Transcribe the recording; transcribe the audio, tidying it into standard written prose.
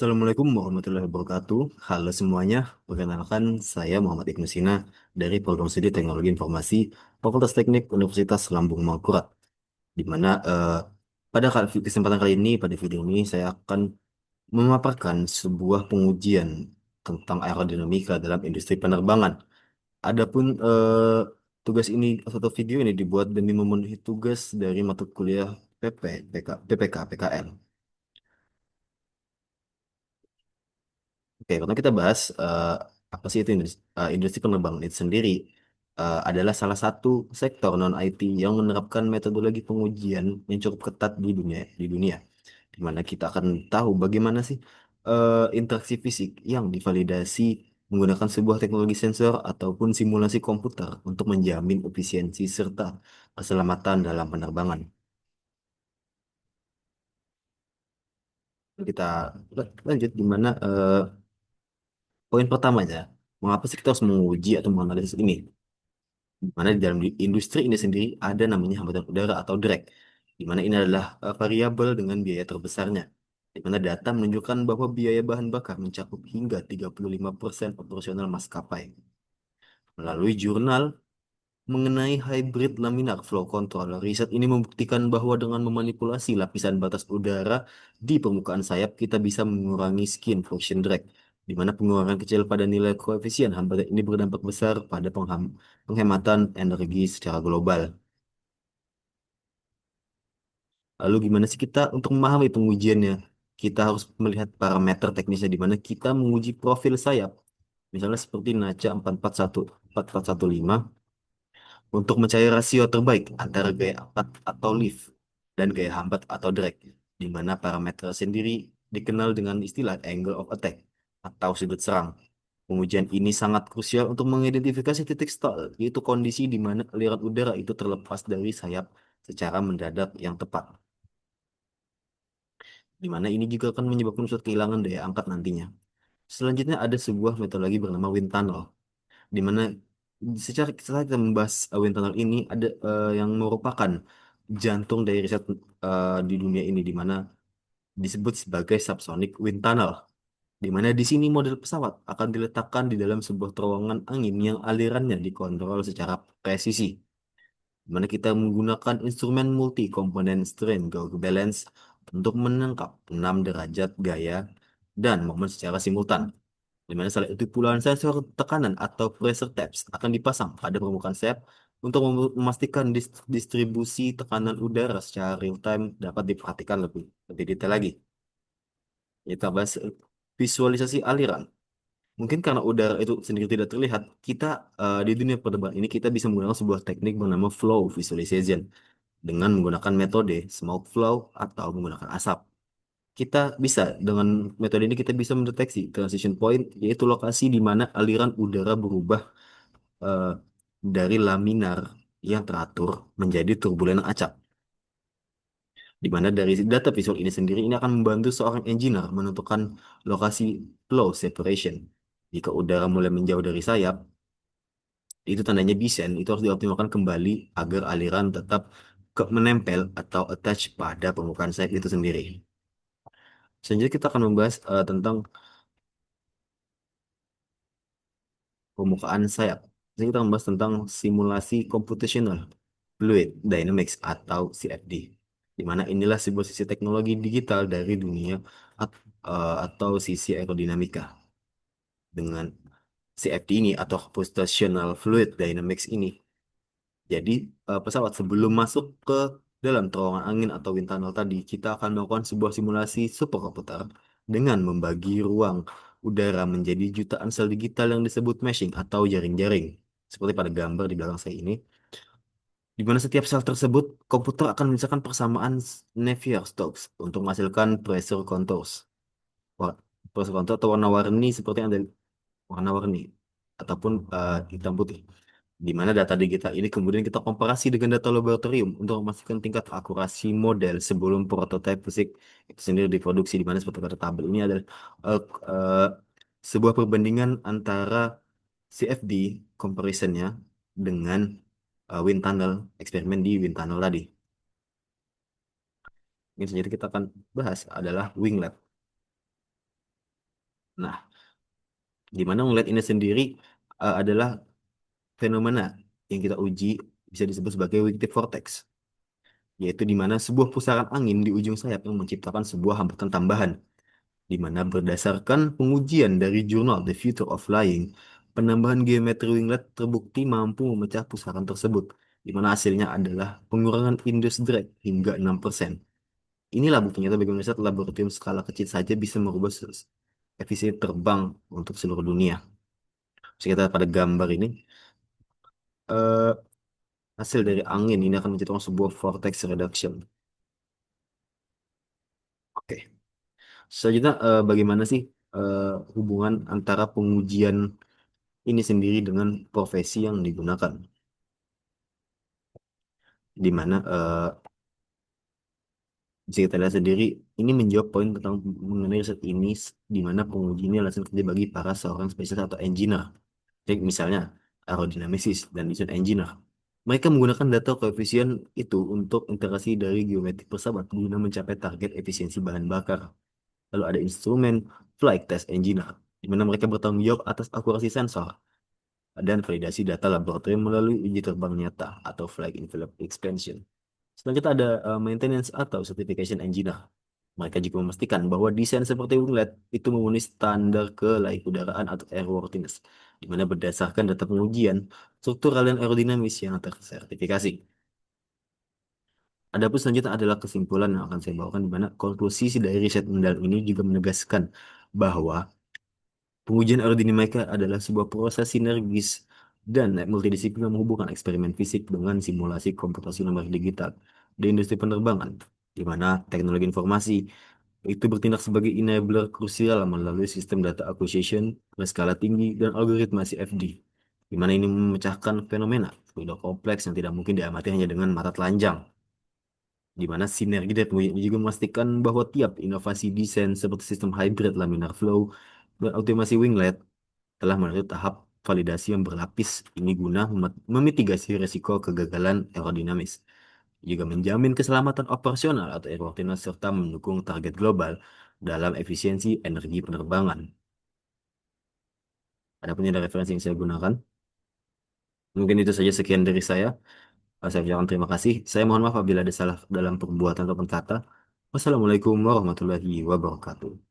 Assalamualaikum warahmatullahi wabarakatuh. Halo semuanya, perkenalkan saya Muhammad Ibnu Sina dari Program Studi Teknologi Informasi Fakultas Teknik Universitas Lambung Mangkurat. Di mana pada kesempatan kali ini, pada video ini saya akan memaparkan sebuah pengujian tentang aerodinamika dalam industri penerbangan. Adapun tugas ini atau video ini dibuat demi memenuhi tugas dari mata kuliah PP, PPK, PKL. Oke, karena kita bahas apa sih itu industri penerbangan itu sendiri adalah salah satu sektor non IT yang menerapkan metodologi pengujian yang cukup ketat di dunia, di mana kita akan tahu bagaimana sih interaksi fisik yang divalidasi menggunakan sebuah teknologi sensor ataupun simulasi komputer untuk menjamin efisiensi serta keselamatan dalam penerbangan. Kita lanjut di mana poin pertamanya, mengapa sih kita harus menguji atau menganalisis ini? Di mana di dalam industri ini sendiri ada namanya hambatan udara atau drag, di mana ini adalah variabel dengan biaya terbesarnya, di mana data menunjukkan bahwa biaya bahan bakar mencakup hingga 35% operasional maskapai. Melalui jurnal mengenai hybrid laminar flow control, riset ini membuktikan bahwa dengan memanipulasi lapisan batas udara di permukaan sayap, kita bisa mengurangi skin friction drag, di mana pengurangan kecil pada nilai koefisien hambatan ini berdampak besar pada penghematan energi secara global. Lalu gimana sih kita untuk memahami pengujiannya? Kita harus melihat parameter teknisnya di mana kita menguji profil sayap. Misalnya seperti NACA 4415 untuk mencari rasio terbaik antara gaya angkat atau lift dan gaya hambat atau drag, di mana parameter sendiri dikenal dengan istilah angle of attack atau sudut serang. Pengujian ini sangat krusial untuk mengidentifikasi titik stall, yaitu kondisi di mana aliran udara itu terlepas dari sayap secara mendadak yang tepat, di mana ini juga akan menyebabkan suatu kehilangan daya angkat nantinya. Selanjutnya ada sebuah metodologi bernama wind tunnel, di mana setelah kita membahas wind tunnel ini ada yang merupakan jantung dari riset di dunia ini, di mana disebut sebagai subsonic wind tunnel, di mana di sini model pesawat akan diletakkan di dalam sebuah terowongan angin yang alirannya dikontrol secara presisi, di mana kita menggunakan instrumen multi komponen strain gauge balance untuk menangkap 6 derajat gaya dan momen secara simultan, di mana salah itu puluhan sensor tekanan atau pressure taps akan dipasang pada permukaan sayap untuk memastikan distribusi tekanan udara secara real time dapat diperhatikan lebih detail lagi. Kita bahas visualisasi aliran. Mungkin karena udara itu sendiri tidak terlihat, kita di dunia penerbangan ini kita bisa menggunakan sebuah teknik bernama flow visualization dengan menggunakan metode smoke flow atau menggunakan asap. Kita bisa dengan metode ini kita bisa mendeteksi transition point, yaitu lokasi di mana aliran udara berubah eh, dari laminar yang teratur menjadi turbulen acak. Di mana dari data visual ini sendiri ini akan membantu seorang engineer menentukan lokasi flow separation. Jika udara mulai menjauh dari sayap, itu tandanya descent, itu harus dioptimalkan kembali agar aliran tetap menempel atau attach pada permukaan sayap itu sendiri. Selanjutnya kita akan membahas tentang permukaan sayap. Jadi kita membahas tentang simulasi computational fluid dynamics atau CFD. Di mana inilah sebuah sisi teknologi digital dari dunia atau sisi aerodinamika. Dengan CFD ini atau computational fluid dynamics ini, jadi pesawat sebelum masuk ke dalam terowongan angin atau wind tunnel tadi, kita akan melakukan sebuah simulasi superkomputer dengan membagi ruang udara menjadi jutaan sel digital yang disebut meshing atau jaring-jaring. Seperti pada gambar di belakang saya ini, di mana setiap sel tersebut komputer akan menyisakan persamaan Navier-Stokes untuk menghasilkan pressure contours. Pressure contour atau warna-warni seperti yang ada warna-warni ataupun hitam putih, di mana data digital ini kemudian kita komparasi dengan data laboratorium untuk memastikan tingkat akurasi model sebelum prototipe fisik itu sendiri diproduksi, di mana seperti pada tabel ini adalah eh, eh, sebuah perbandingan antara CFD comparisonnya dengan wind tunnel, eksperimen di wind tunnel tadi. Yang selanjutnya kita akan bahas adalah wing lab. Nah, di mana winglet ini sendiri adalah fenomena yang kita uji bisa disebut sebagai wingtip vortex, yaitu di mana sebuah pusaran angin di ujung sayap yang menciptakan sebuah hambatan tambahan, di mana berdasarkan pengujian dari jurnal The Future of Flying, penambahan geometri winglet terbukti mampu memecah pusaran tersebut, di mana hasilnya adalah pengurangan induced drag hingga 6%. Inilah buktinya bagaimana saat laboratorium skala kecil saja bisa merubah efisiensi terbang untuk seluruh dunia. Jika kita pada gambar ini, eh, hasil dari angin ini akan menciptakan sebuah vortex reduction. Oke. Selanjutnya, bagaimana sih eh, hubungan antara pengujian ini sendiri dengan profesi yang digunakan? Di mana bisa kita lihat sendiri, ini menjawab poin tentang mengenai riset ini, di mana penguji ini alasan kerja bagi para seorang spesialis atau engineer. Jadi misalnya aerodinamisis dan design engineer. Mereka menggunakan data koefisien itu untuk interaksi dari geometrik pesawat guna mencapai target efisiensi bahan bakar. Lalu ada instrumen flight test engineer, di mana mereka bertanggung jawab atas akurasi sensor dan validasi data laboratorium melalui uji terbang nyata atau flight envelope expansion. Selanjutnya ada maintenance atau certification engineer. Mereka juga memastikan bahwa desain seperti winglet itu memenuhi standar kelayudaraan atau airworthiness, di mana berdasarkan data pengujian struktural dan aerodinamis yang tersertifikasi. Adapun selanjutnya adalah kesimpulan yang akan saya bawakan, di mana konklusi dari riset mendalam ini juga menegaskan bahwa pengujian aerodinamika adalah sebuah proses sinergis dan multidisiplin yang menghubungkan eksperimen fisik dengan simulasi komputasi nomor digital di industri penerbangan, di mana teknologi informasi itu bertindak sebagai enabler krusial melalui sistem data acquisition berskala tinggi dan algoritma CFD, di mana ini memecahkan fenomena fluid kompleks yang tidak mungkin diamati hanya dengan mata telanjang, di mana sinergi dan pengujian ini juga memastikan bahwa tiap inovasi desain seperti sistem hybrid laminar flow dan otomasi winglet telah melalui tahap validasi yang berlapis ini guna memitigasi risiko kegagalan aerodinamis, juga menjamin keselamatan operasional atau airworthiness serta mendukung target global dalam efisiensi energi penerbangan. Ada punya referensi yang saya gunakan. Mungkin itu saja sekian dari saya. Saya ucapkan terima kasih. Saya mohon maaf apabila ada salah dalam perbuatan atau kata. Wassalamualaikum warahmatullahi wabarakatuh.